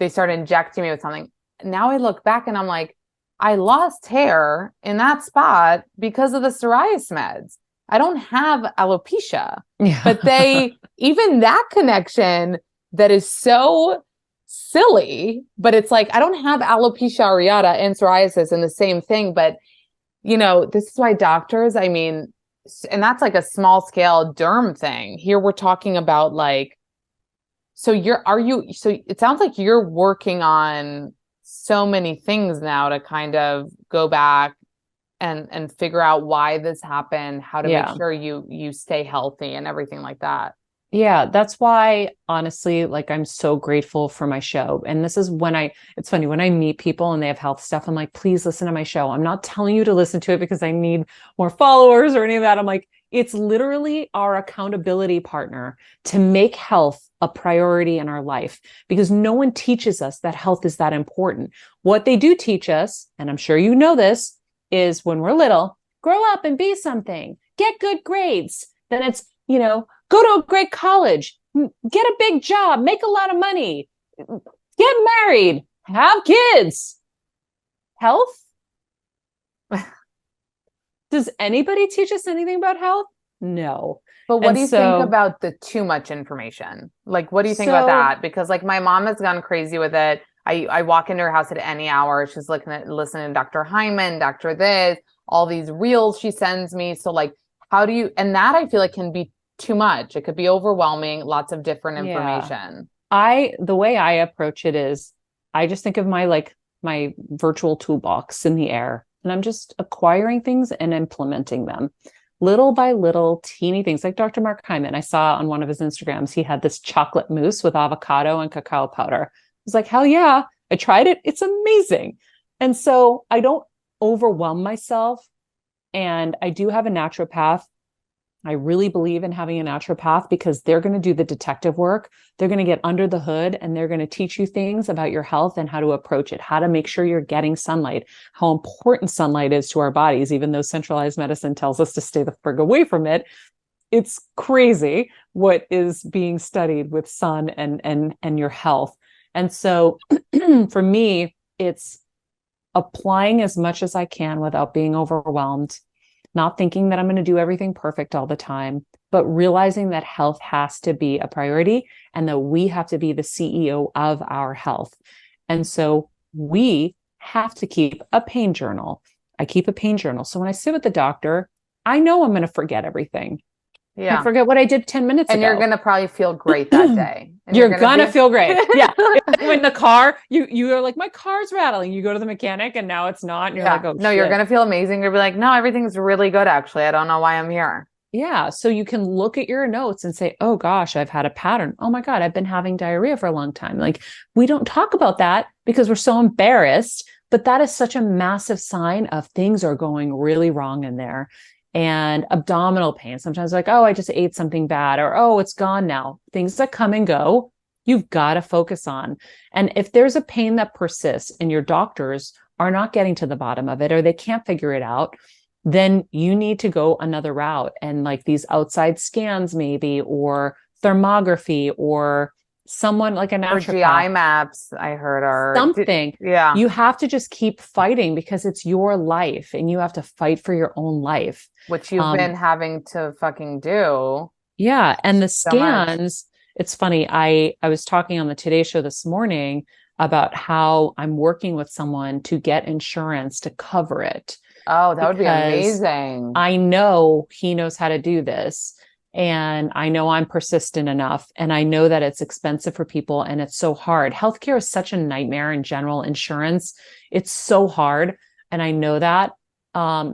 S1: They start injecting me with something. Now I look back and I'm like, I lost hair in that spot because of the psoriasis meds. I don't have alopecia.
S2: Yeah.
S1: But they, even that connection that is so silly, but it's like, I don't have alopecia areata and psoriasis and the same thing. But, you know, this is why doctors, I mean, and that's like a small scale derm thing. Here we're talking about like, so it sounds like you're working on so many things now to kind of go back and figure out why this happened, how to make sure you stay healthy and everything like that.
S2: Yeah, that's why, honestly, like I'm so grateful for my show. And this is when it's funny, when I meet people and they have health stuff, I'm like, please listen to my show. I'm not telling you to listen to it because I need more followers or any of that. I'm like, it's literally our accountability partner to make health a priority in our life, because no one teaches us that health is that important. What they do teach us, and I'm sure you know this, is when we're little, grow up and be something, get good grades. Then it's, go to a great college, get a big job, make a lot of money, get married, have kids. Health? Does anybody teach us anything about health? No.
S1: But what do you think about the too much information? Like, what do you think about that? Because like my mom has gone crazy with it. I walk into her house at any hour. She's listening to Dr. Hyman, Dr. This, all these reels she sends me. So like, how do you, and that I feel like can be too much. It could be overwhelming, lots of different information.
S2: The way I approach it is I just think of my virtual toolbox in the air, and I'm just acquiring things and implementing them little by little, teeny things. Like Dr. Mark Hyman, I saw on one of his Instagrams, he had this chocolate mousse with avocado and cacao powder. I was like, hell yeah. I tried it. It's amazing. And so I don't overwhelm myself. And I do have a naturopath. I really believe in having a naturopath because they're going to do the detective work. They're going to get under the hood and they're going to teach you things about your health and how to approach it, how to make sure you're getting sunlight, how important sunlight is to our bodies, even though centralized medicine tells us to stay the frig away from it. It's crazy what is being studied with sun and your health. And so for me, it's applying as much as I can without being overwhelmed, not thinking that I'm going to do everything perfect all the time, but realizing that health has to be a priority and that we have to be the CEO of our health. And so we have to keep a pain journal. I keep a pain journal. So when I sit with the doctor, I know I'm going to forget everything. Yeah. I forget what I did 10 minutes ago.
S1: And you're going to probably feel great that day.
S2: And you're going to feel great. Yeah. When the car, you are like, my car's rattling. You go to the mechanic and now it's not. And you're like, oh,
S1: no, shit. You're going to feel amazing. You'll be like, no, everything's really good. Actually, I don't know why I'm here.
S2: Yeah. So you can look at your notes and say, oh gosh, I've had a pattern. Oh my God, I've been having diarrhea for a long time. Like, we don't talk about that because we're so embarrassed, but that is such a massive sign of things are going really wrong in there. and abdominal pain. Sometimes like, oh, I just ate something bad, or oh, it's gone now. Things that come and go, you've got to focus on. And if there's a pain that persists and your doctors are not getting to the bottom of it, or they can't figure it out, then you need to go another route. And like these outside scans, maybe, or thermography, or someone like a
S1: Or
S2: naturopath,
S1: GI maps, I heard
S2: something.
S1: yeah,
S2: You have to just keep fighting because it's your life and you have to fight for your own life.
S1: which you've been
S2: Um,
S1: having to fucking do
S2: yeah. And the
S1: so much.
S2: scans, it's funny. I was talking on the Today Show this morning about how I'm working with someone to get insurance to cover it
S1: Oh, that would be
S2: because
S1: amazing.
S2: I know he knows how to do this. And I know I'm persistent enough. And I know that it's expensive for people and it's so hard. Healthcare is such a nightmare in general. Insurance, it's so hard. And I know that.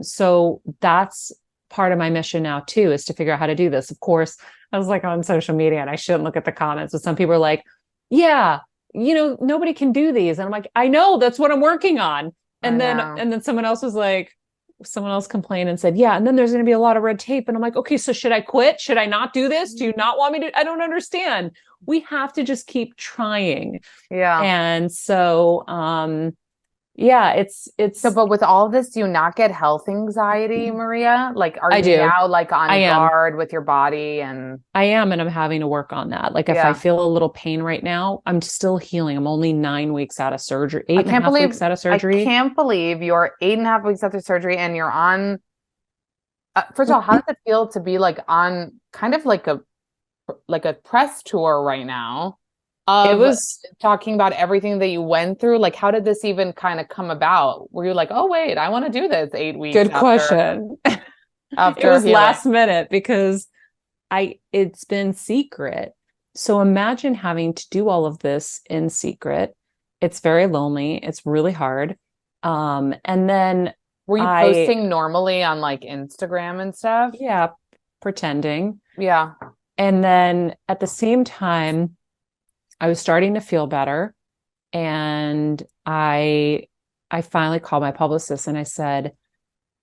S2: So that's part of my mission now, too, is to figure out how to do this. Of course, I was like on social media and I shouldn't look at the comments, but some people are like, yeah, nobody can do these. And I'm like, I know, that's what I'm working on.
S1: I know.
S2: And then someone else was like, someone else complained and said, yeah, and then there's going to be a lot of red tape. And I'm like, okay, so should I quit? Should I not do this? Do you not want me to? I don't understand. We have to just keep trying.
S1: Yeah.
S2: And so, yeah,
S1: So, but with all of this, do you not get health anxiety, Maria? Like, are
S2: I
S1: you
S2: do.
S1: now like
S2: I
S1: on
S2: am.
S1: guard with your body? And
S2: I am. And I'm having to work on that. Like if I
S1: yeah,
S2: feel a little pain right now, I'm still healing. I'm only 9 weeks out of surgery, eight
S1: I
S2: and a
S1: can't
S2: half
S1: believe
S2: weeks out of
S1: I
S2: surgery.
S1: can't believe you're 8.5 weeks after surgery and you're on. First of all, how does it feel to be like on kind of like a press tour right now
S2: It
S1: of
S2: was
S1: talking about everything that you went through? Like, how did this even kind of come about? Were you like, oh wait, I want to do this 8 weeks
S2: good question. It
S1: after
S2: was
S1: healing?
S2: last minute because it's been secret. So imagine having to do all of this in secret. It's very lonely. It's really hard. And then
S1: Were you
S2: I,
S1: posting normally on like Instagram and stuff?
S2: yeah, pretending.
S1: Yeah.
S2: And then at the same time, I was starting to feel better. And I finally called my publicist and I said,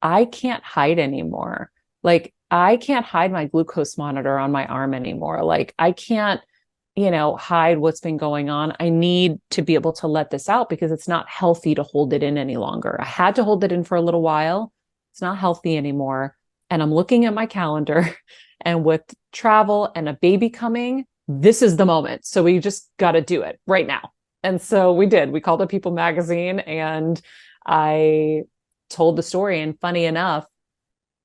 S2: I can't hide anymore. Like, I can't hide my glucose monitor on my arm anymore. Like, I can't, hide what's been going on. I need to be able to let this out because it's not healthy to hold it in any longer. I had to hold it in for a little while. It's not healthy anymore. And I'm looking at my calendar, and with travel and a baby coming, this is the moment. So we just got to do it right now. And so we did. We called up People Magazine and I told the story. And funny enough,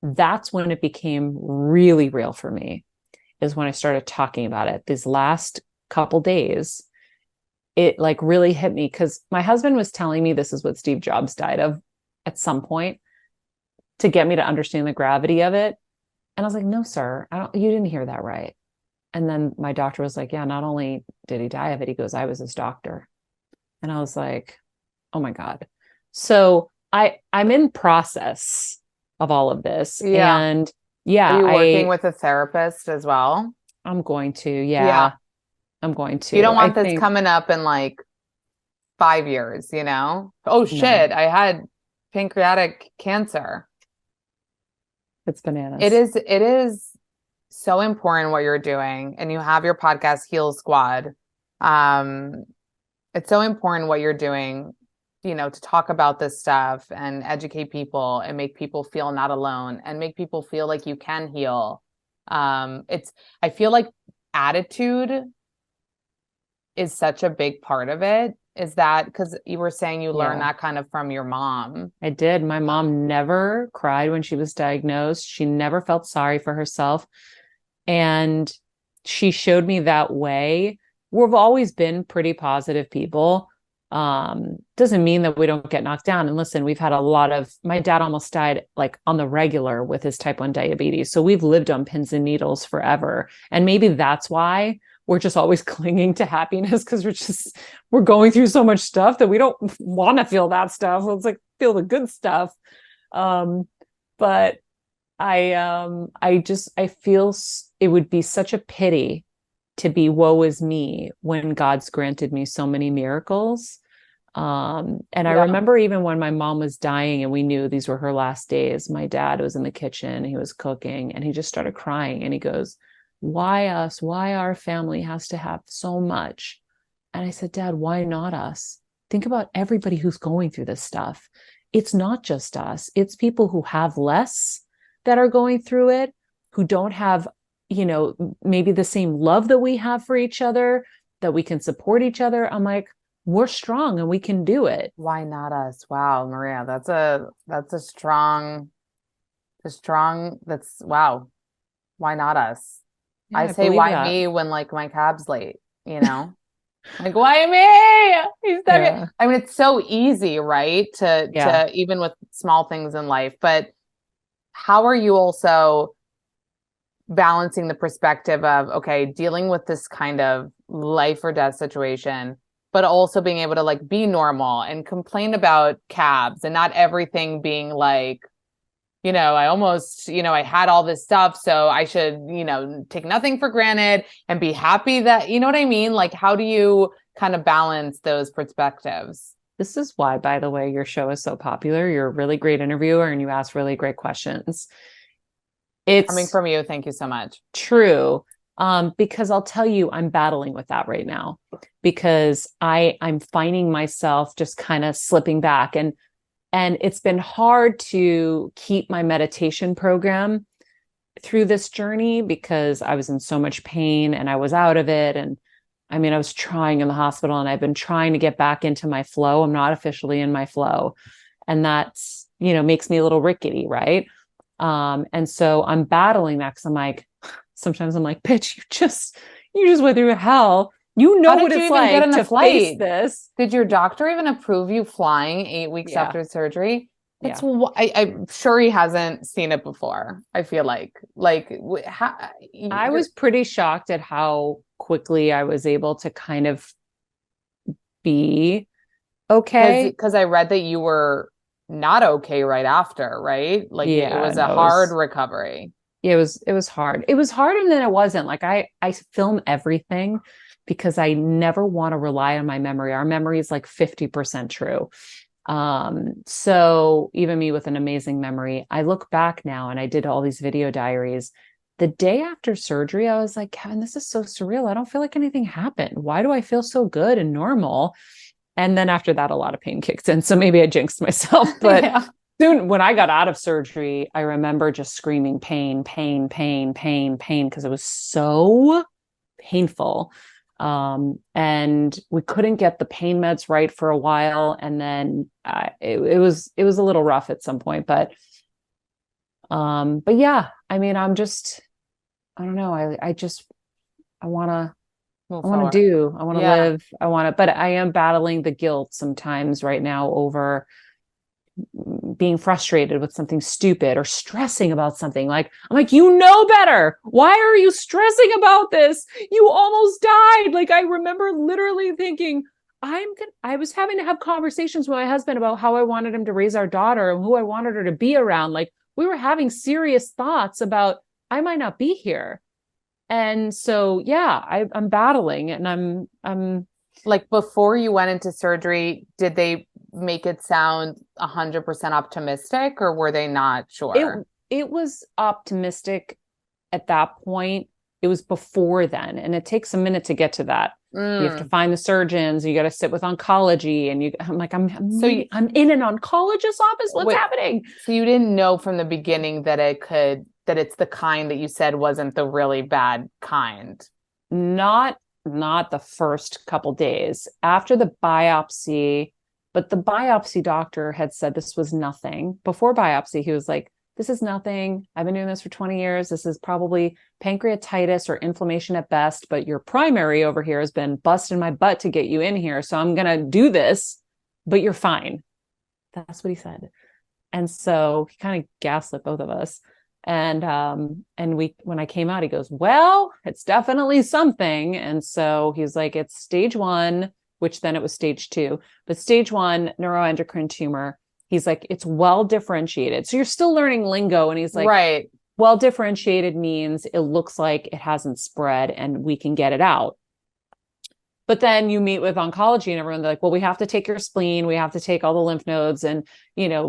S2: that's when it became really real for me, is when I started talking about it. These last couple days, it like really hit me because my husband was telling me this is what Steve Jobs died of at some point to get me to understand the gravity of it. And I was like, no, sir, you didn't hear that right. And then my doctor was like, yeah, not only did he die of it, he goes, I was his doctor. And I was like, oh my God. So I'm in process of all of this.
S1: Yeah.
S2: And
S1: Are
S2: yeah,
S1: you working with a therapist as well?
S2: I'm going to,
S1: Yeah.
S2: yeah, I'm going
S1: You
S2: to.
S1: don't
S2: I
S1: want this
S2: think
S1: coming up in like 5 years, you know? Oh
S2: no,
S1: shit, I had pancreatic cancer.
S2: it's bananas.
S1: It is so important what you're doing, and you have your podcast Heal Squad. Um, it's so important what you're doing, to talk about this stuff and educate people and make people feel not alone and make people feel like you can heal. It's I feel like attitude is such a big part of it. Is that because you were saying you learned
S2: Yeah,
S1: that kind of from your mom?
S2: I did. My mom never cried when she was diagnosed. She never felt sorry for herself. And she showed me that way. We've always been pretty positive people. Doesn't mean that we don't get knocked down. And listen, we've had a lot of, my dad almost died like on the regular with his type 1 diabetes. So we've lived on pins and needles forever. And maybe that's why we're just always clinging to happiness because we're going through so much stuff that we don't want to feel that stuff. Let's like feel the good stuff. But I feel it would be such a pity to be woe is me when God's granted me so many miracles. And I
S1: Yeah.
S2: remember even when my mom was dying and we knew these were her last days, my dad was in the kitchen, he was cooking, and he just started crying. And he goes, "Why us? Why our family has to have so much?" And I said, "Dad, why not us? Think about everybody who's going through this stuff. It's not just us, it's people who have less that are going through it, who don't have, maybe the same love that we have for each other, that we can support each other." I'm like, we're strong and we can do it.
S1: Why not us? Wow, Maria, that's a strong, that's wow. Why not us?
S2: Yeah,
S1: I
S2: I
S1: say
S2: believe
S1: why
S2: that.
S1: me when like my cab's late, you know? Like why me? He's stuck.
S2: Yeah.
S1: I mean, it's so easy, right? To
S2: Yeah.
S1: even with small things in life, but how are you also balancing the perspective of, okay, dealing with this kind of life or death situation, but also being able to like be normal and complain about cabs and not everything being like, I almost, I had all this stuff, so I should, take nothing for granted and be happy that, you know what I mean? Like, how do you kind of balance those perspectives?
S2: This is why, by the way, your show is so popular. You're a really great interviewer and you ask really great questions.
S1: Coming
S2: It's
S1: from you, thank you so much.
S2: true. Because I'll tell you, I'm battling with that right now because I'm finding myself just kind of slipping back, and it's been hard to keep my meditation program through this journey because I was in so much pain and I was out of it. And I mean, I was trying in the hospital and I've been trying to get back into my flow. I'm not officially in my flow. And that's, makes me a little rickety, right? And so I'm battling that because I'm like, sometimes I'm like, bitch, you just went through hell. You
S1: How
S2: know what
S1: did you
S2: it's
S1: even get
S2: like
S1: on the
S2: to face
S1: flight?
S2: this.
S1: Did your doctor even approve you flying 8 weeks
S2: Yeah.
S1: after surgery?
S2: Yeah.
S1: I'm sure he hasn't seen it before. I feel like
S2: I
S1: you're
S2: was pretty shocked at how quickly I was able to kind of be okay.
S1: because I read that you were not okay right after, right? Like it
S2: Yeah,
S1: was a
S2: no,
S1: hard recovery.
S2: it was hard. It was harder than it wasn't. Like I film everything because I never want to rely on my memory. Our memory is like 50% true. So even me with an amazing memory, I look back now and I did all these video diaries. The day after surgery, I was like, Kevin, this is so surreal. I don't feel like anything happened. Why do I feel so good and normal? And then after that, a lot of pain kicked in. So maybe I jinxed myself. But
S1: Yeah.
S2: soon when I got out of surgery, I remember just screaming pain, pain, pain, pain, pain, because it was so painful. And we couldn't get the pain meds right for a while. And then it was a little rough at some point, but yeah, I mean, I don't know. I want to,
S1: Move
S2: I want to
S1: forward.
S2: do, I want to
S1: Yeah.
S2: live. But I am battling the guilt sometimes right now over being frustrated with something stupid or stressing about something. Like, I'm like, you know better. Why are you stressing about this? You almost died. Like, I remember literally thinking, I was having to have conversations with my husband about how I wanted him to raise our daughter and who I wanted her to be around. Like, we were having serious thoughts about I might not be here. And so, yeah, I'm battling and I'm
S1: Like before you went into surgery, did they make it sound 100% optimistic or were they not
S2: it
S1: sure?
S2: it was optimistic at that point. It was before then, and it takes a minute to get to that. You have to
S1: Mm.
S2: find the surgeons, you got to sit with oncology, and I'm like,
S1: So you,
S2: I'm in an oncologist office. What's
S1: wait,
S2: happening?
S1: so you didn't know from the beginning that that it's the kind that you said wasn't the really bad kind.
S2: Not the first couple days after the biopsy, but the biopsy doctor had said this was nothing. Before biopsy, he was like, this is nothing. I've been doing this for 20 years. This is probably pancreatitis or inflammation at best, but your primary over here has been busting my butt to get you in here. So I'm going to do this, but you're fine. That's what he said. And so he kind of gaslit both of us. And we when I came out, he goes, well, it's definitely something. And so he's like, it's stage 1, which then it was stage 2, but stage 1 neuroendocrine tumor. He's like, it's well differentiated. So you're still learning lingo. And he's like,
S1: Right.
S2: well differentiated means it looks like it hasn't spread and we can get it out. But then you meet with oncology and everyone, they're like, well, we have to take your spleen, we have to take all the lymph nodes, and,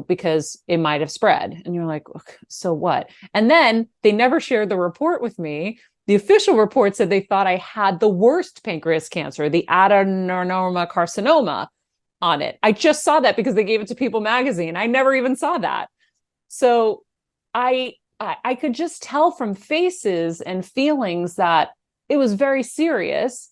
S2: because it might have spread. And you're like, okay, so what? And then they never shared the report with me. The official report said they thought I had the worst pancreas cancer, the adenomoma carcinoma on it. I just saw that because they gave it to People magazine. I never even saw that. So I could just tell from faces and feelings that it was very serious.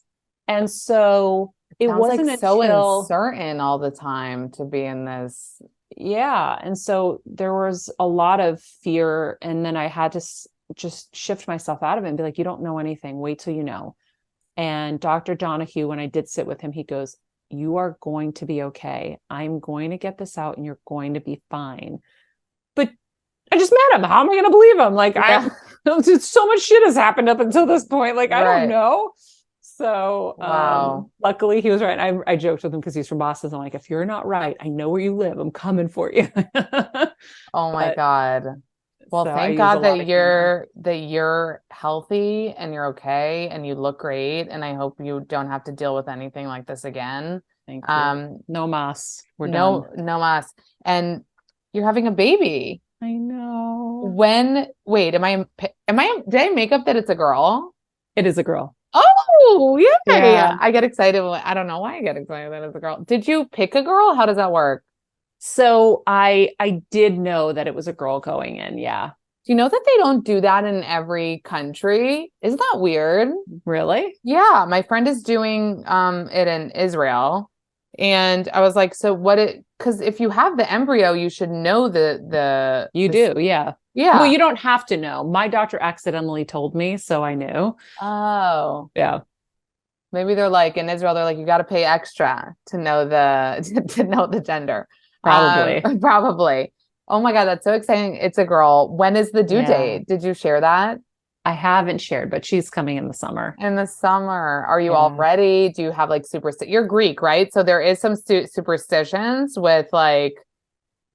S2: And so it
S1: Sounds like
S2: wasn't
S1: so
S2: until,
S1: uncertain all the time to be in this.
S2: yeah. And so there was a lot of fear. And then I had to just shift myself out of it and be like, you don't know anything. Wait till you know. And Dr. Donahue, when I did sit with him, he goes, you are going to be okay. I'm going to get this out and you're going to be fine. But I just met him. How am I going to believe him? Like,
S1: Yeah.
S2: so much shit has happened up until this point. Like, I don't
S1: Right.
S2: know. So,
S1: Wow.
S2: luckily he was right. I joked with him because he's from Boston. I'm like, if you're not right, I know where you live. I'm coming for you.
S1: Oh my
S2: But
S1: God. Well,
S2: so I
S1: thank
S2: use a
S1: God
S2: lot
S1: that
S2: of humor.
S1: you're healthy and you're okay and you look great. And I hope you don't have to deal with anything like this again.
S2: Thank you.
S1: Um,
S2: No mas. We're done.
S1: no mas. And you're having a baby.
S2: I know.
S1: Wait, did I make up that it's a girl?
S2: It is a girl.
S1: Oh, yay.
S2: Yeah.
S1: I get excited. I don't know why I get excited that it's a girl. Did you pick a girl? How does that work?
S2: So I did know that it was a girl going in. Yeah.
S1: Do you know that they don't do that in every country? Isn't that weird?
S2: Really?
S1: Yeah, my friend is doing it in Israel. And I was like, so what it because if you have the embryo, you should know
S2: You do. Yeah. Well,
S1: yeah.
S2: you don't have to know. My doctor accidentally told me, so I knew.
S1: Oh.
S2: Yeah.
S1: Maybe they're like in Israel, they're like, you got to pay extra to know to know the gender.
S2: Probably.
S1: Probably. Oh my God, that's so exciting. It's a girl. When is the due
S2: Yeah.
S1: date? Did you share that?
S2: I haven't shared, but she's coming in the summer.
S1: In the summer. Are you all
S2: Yeah.
S1: ready? Do you have like you're Greek, right? So there is some superstitions with like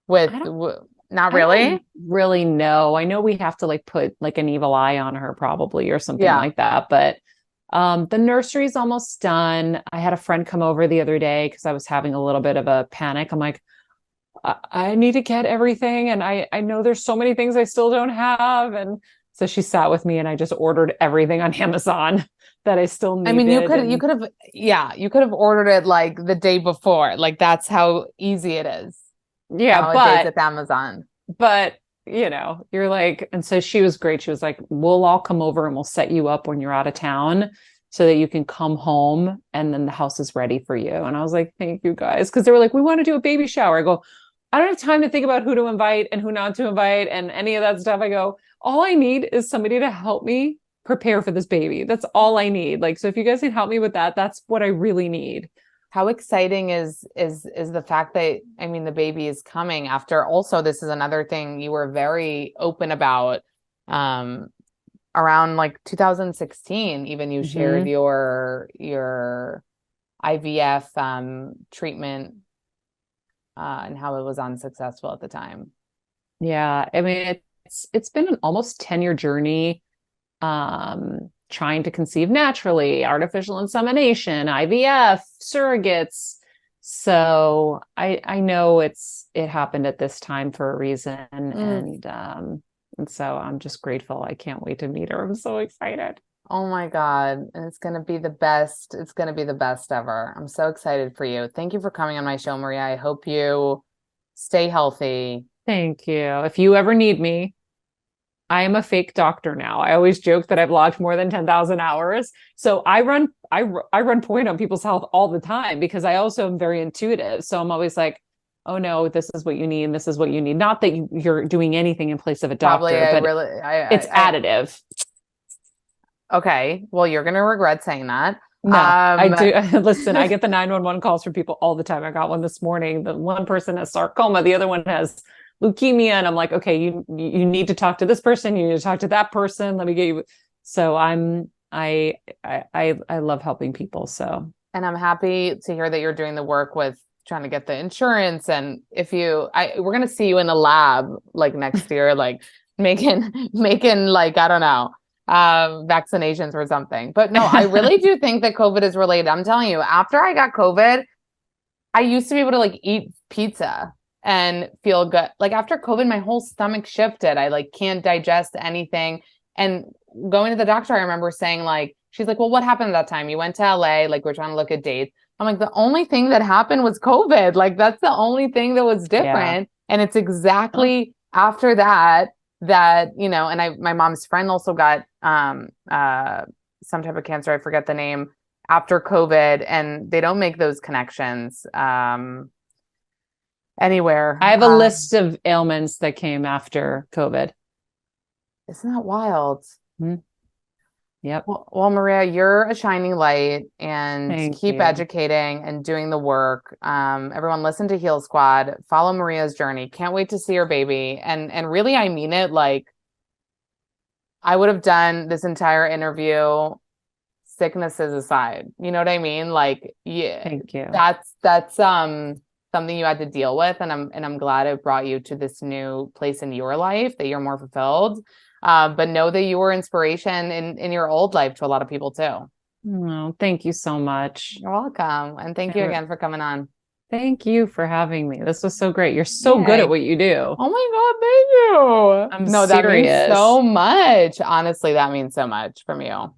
S1: with
S2: I don't
S1: not
S2: I
S1: really.
S2: don't really know. I know we have to like put like an evil eye on her probably or something
S1: Yeah.
S2: like that, but the nursery's almost done. I had a friend come over the other day because I was having a little bit of a panic. I'm like, I need to get everything. And I know there's so many things I still don't have. And so she sat with me and I just ordered everything on Amazon that I still
S1: I mean,
S2: needed.
S1: you
S2: And
S1: could have, yeah, you could have ordered it like the day before. Like that's how easy it is
S2: yeah,
S1: nowadays with Amazon.
S2: but you're like, and so she was great. She was like, we'll all come over and we'll set you up when you're out of town so that you can come home and then the house is ready for you. And I was like, thank you guys. Cause they were like, we want to do a baby shower. I go, I don't have time to think about who to invite and who not to invite and any of that stuff. I go, all I need is somebody to help me prepare for this baby. That's all I need. Like, so if you guys can help me with that, that's what I really need.
S1: How exciting is the fact that I mean the baby is coming after also this is another thing you were very open about um around like 2016 even you shared
S2: Mm-hmm.
S1: your IVF treatment and how it was unsuccessful at the time.
S2: Yeah. I mean, it's been an almost 10-year journey trying to conceive naturally, artificial insemination, IVF, surrogates. So I know it happened at this time for a reason.
S1: Mm.
S2: And so I'm just grateful. I can't wait to meet her. I'm so excited.
S1: Oh my God. And it's going to be the best. It's going to be the best ever. I'm so excited for you. Thank you for coming on my show, Maria. I hope you stay healthy.
S2: Thank you. If you ever need me, I am a fake doctor now. I always joke that I've logged more than 10,000 hours. So I run point on people's health all the time because I also am very intuitive. So I'm always like, oh no, this is what you need. And this is what you need. Not that you're doing anything in place of a
S1: Probably
S2: doctor, but it's additive.
S1: Okay. Well, you're going to regret saying that.
S2: No, I do. Listen, I get the 911 calls from people all the time. I got one this morning. The one person has sarcoma. The other one has leukemia. And I'm like, okay, you need to talk to this person. You need to talk to that person. Let me get you. So I love helping people. So,
S1: and I'm happy to hear that you're doing the work with trying to get the insurance. And we're going to see you in a lab like next year, like making like, I don't know, vaccinations or something. But no, I really do think that COVID is related. I'm telling you, after I got COVID, I used to be able to like eat pizza and feel good. Like after COVID, my whole stomach shifted. I like can't digest anything. And going to the doctor, I remember saying like, she's like, well, what happened at that time? You went to LA, like we're trying to look at dates. I'm like, the only thing that happened was COVID. Like that's the only thing that was
S2: Yeah.
S1: different. And it's exactly after that that, you know, and my mom's friend also got some type of cancer. I forget the name after COVID, and they don't make those connections
S2: I
S1: anywhere.
S2: have a list of ailments that came after COVID.
S1: Isn't that wild?
S2: Hmm. Yep.
S1: Well, Maria, you're a shining light and
S2: Thank
S1: keep
S2: you.
S1: educating and doing the work. Everyone listen to Heal Squad, follow Maria's journey. Can't wait to see her baby. And really, I mean it. Like I would have done this entire interview sicknesses aside. You know what I mean? Like, yeah,
S2: Thank you.
S1: that's something you had to deal with, and I'm glad it brought you to this new place in your life that you're more fulfilled. But know that you were inspiration in your old life to a lot of people too.
S2: Oh, thank you so much.
S1: You're welcome, and thank you
S2: And
S1: again for coming on.
S2: thank you for having me. This was so great. You're so good at
S1: Yay.
S2: what you do.
S1: Oh my God, thank
S2: I'm
S1: you. No, that means
S2: serious.
S1: so much. Honestly, that means so much from you.